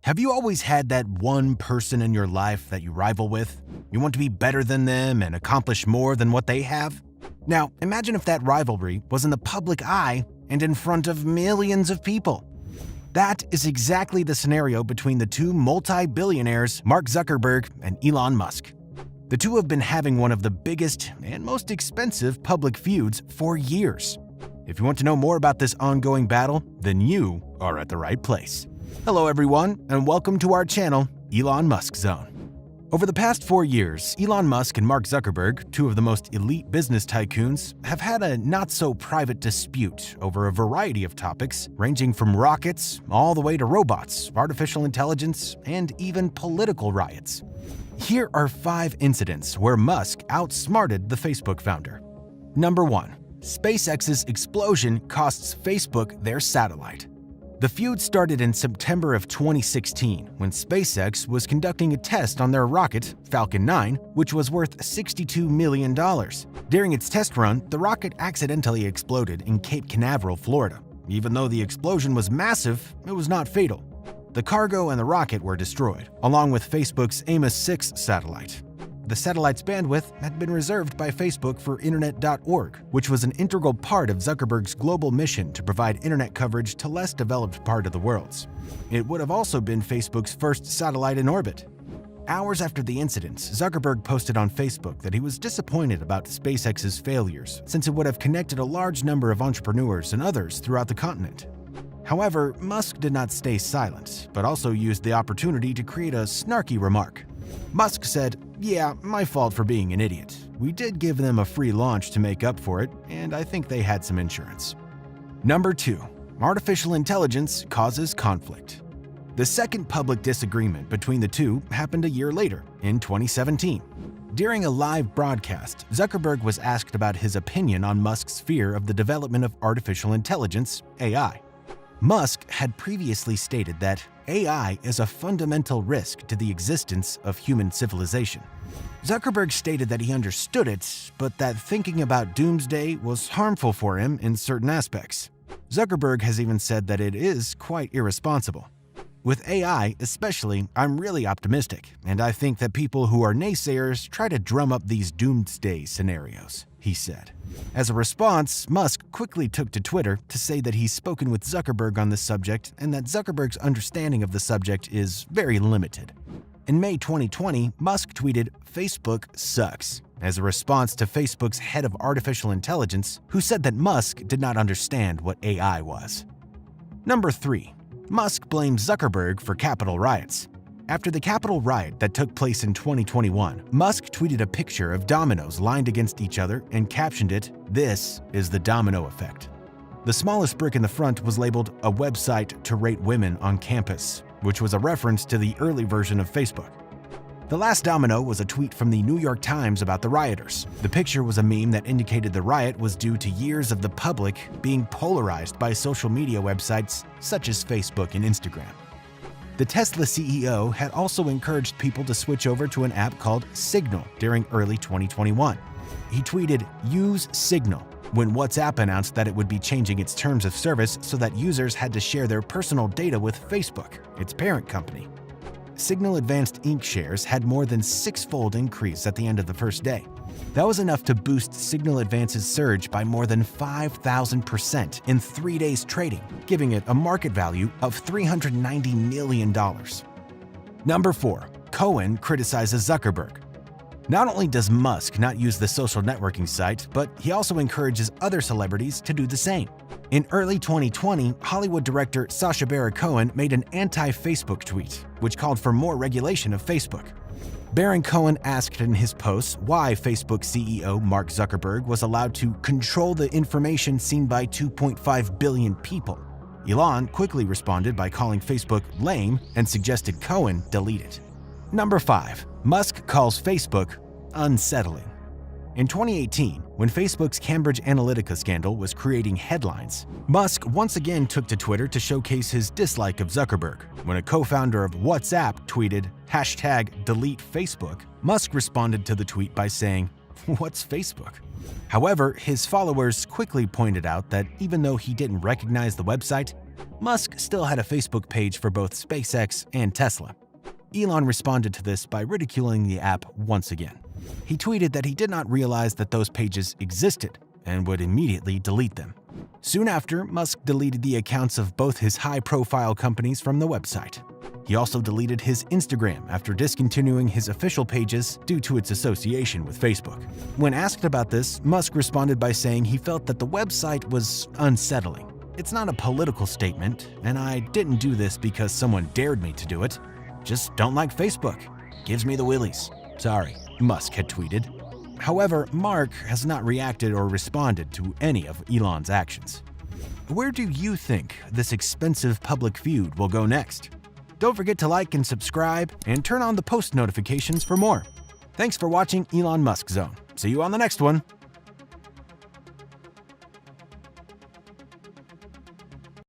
Have you always had that one person in your life that you rival with? You want to be better than them and accomplish more than what they have? Now, imagine if that rivalry was in the public eye and in front of millions of people. That is exactly the scenario between the two multi-billionaires, Mark Zuckerberg and Elon Musk. The two have been having one of the biggest and most expensive public feuds for years. If you want to know more about this ongoing battle, then you are at the right place. Hello everyone, and welcome to our channel, Elon Musk Zone. Over the past 4 years, Elon Musk and Mark Zuckerberg, two of the most elite business tycoons, have had a not-so-private dispute over a variety of topics, ranging from rockets all the way to robots, artificial intelligence, and even political riots. Here are 5 incidents where Musk outsmarted the Facebook founder. Number 1. SpaceX's explosion costs Facebook their satellite. The feud started in September of 2016 when SpaceX was conducting a test on their rocket, Falcon 9, which was worth $62 million. During its test run, the rocket accidentally exploded in Cape Canaveral, Florida. Even though the explosion was massive, it was not fatal. The cargo and the rocket were destroyed, along with Facebook's Amos 6 satellite. The satellite's bandwidth had been reserved by Facebook for Internet.org, which was an integral part of Zuckerberg's global mission to provide internet coverage to less developed part of the world. It would have also been Facebook's first satellite in orbit. Hours after the incident, Zuckerberg posted on Facebook that he was disappointed about SpaceX's failures, since it would have connected a large number of entrepreneurs and others throughout the continent. However, Musk did not stay silent, but also used the opportunity to create a snarky remark. Musk said, "Yeah, my fault for being an idiot. We did give them a free launch to make up for it, and I think they had some insurance." Number 2. Artificial intelligence causes conflict. The second public disagreement between the two happened a year later, in 2017. During a live broadcast, Zuckerberg was asked about his opinion on Musk's fear of the development of artificial intelligence, AI. Musk had previously stated that AI is a fundamental risk to the existence of human civilization. Zuckerberg stated that he understood it, but that thinking about doomsday was harmful for him in certain aspects. Zuckerberg has even said that it is quite irresponsible. With AI especially, I'm really optimistic, and I think that people who are naysayers try to drum up these doomsday scenarios, he said. As a response, Musk quickly took to Twitter to say that he's spoken with Zuckerberg on this subject and that Zuckerberg's understanding of the subject is very limited. In May 2020, Musk tweeted, "Facebook sucks," as a response to Facebook's head of artificial intelligence, who said that Musk did not understand what AI was. Number 3. Musk blames Zuckerberg for Capitol riots. After the Capitol riot that took place in 2021, Musk tweeted a picture of dominoes lined against each other and captioned it, "This is the domino effect." The smallest brick in the front was labeled a website to rate women on campus, which was a reference to the early version of Facebook. The last domino was a tweet from the New York Times about the rioters. The picture was a meme that indicated the riot was due to years of the public being polarized by social media websites such as Facebook and Instagram. The Tesla CEO had also encouraged people to switch over to an app called Signal during early 2021. He tweeted, "Use Signal," when WhatsApp announced that it would be changing its terms of service so that users had to share their personal data with Facebook, its parent company. Signal Advanced Inc. shares had more than 6-fold increase at the end of the first day. That was enough to boost Signal Advance's surge by more than 5,000% in 3 days trading, giving it a market value of $390 million. Number 4. Cohen criticizes Zuckerberg. Not only does Musk not use the social networking site, but he also encourages other celebrities to do the same. In early 2020, Hollywood director Sacha Baron Cohen made an anti-Facebook tweet, which called for more regulation of Facebook. Baron Cohen asked in his post why Facebook CEO Mark Zuckerberg was allowed to control the information seen by 2.5 billion people. Elon quickly responded by calling Facebook lame and suggested Cohen delete it. Number 5. Musk calls Facebook unsettling. In 2018, when Facebook's Cambridge Analytica scandal was creating headlines, Musk once again took to Twitter to showcase his dislike of Zuckerberg. When a co-founder of WhatsApp tweeted #DeleteFacebook, Musk responded to the tweet by saying, "What's Facebook?" However, his followers quickly pointed out that even though he didn't recognize the website, Musk still had a Facebook page for both SpaceX and Tesla. Elon responded to this by ridiculing the app once again. He tweeted that he did not realize that those pages existed and would immediately delete them. Soon after, Musk deleted the accounts of both his high-profile companies from the website. He also deleted his Instagram after discontinuing his official pages due to its association with Facebook. When asked about this, Musk responded by saying he felt that the website was unsettling. "It's not a political statement, and I didn't do this because someone dared me to do it. Just don't like Facebook. Gives me the willies. Sorry," Musk had tweeted. However, Mark has not reacted or responded to any of Elon's actions. Where do you think this expensive public feud will go next? Don't forget to like and subscribe, and turn on the post notifications for more. Thanks for watching Elon Musk Zone. See you on the next one.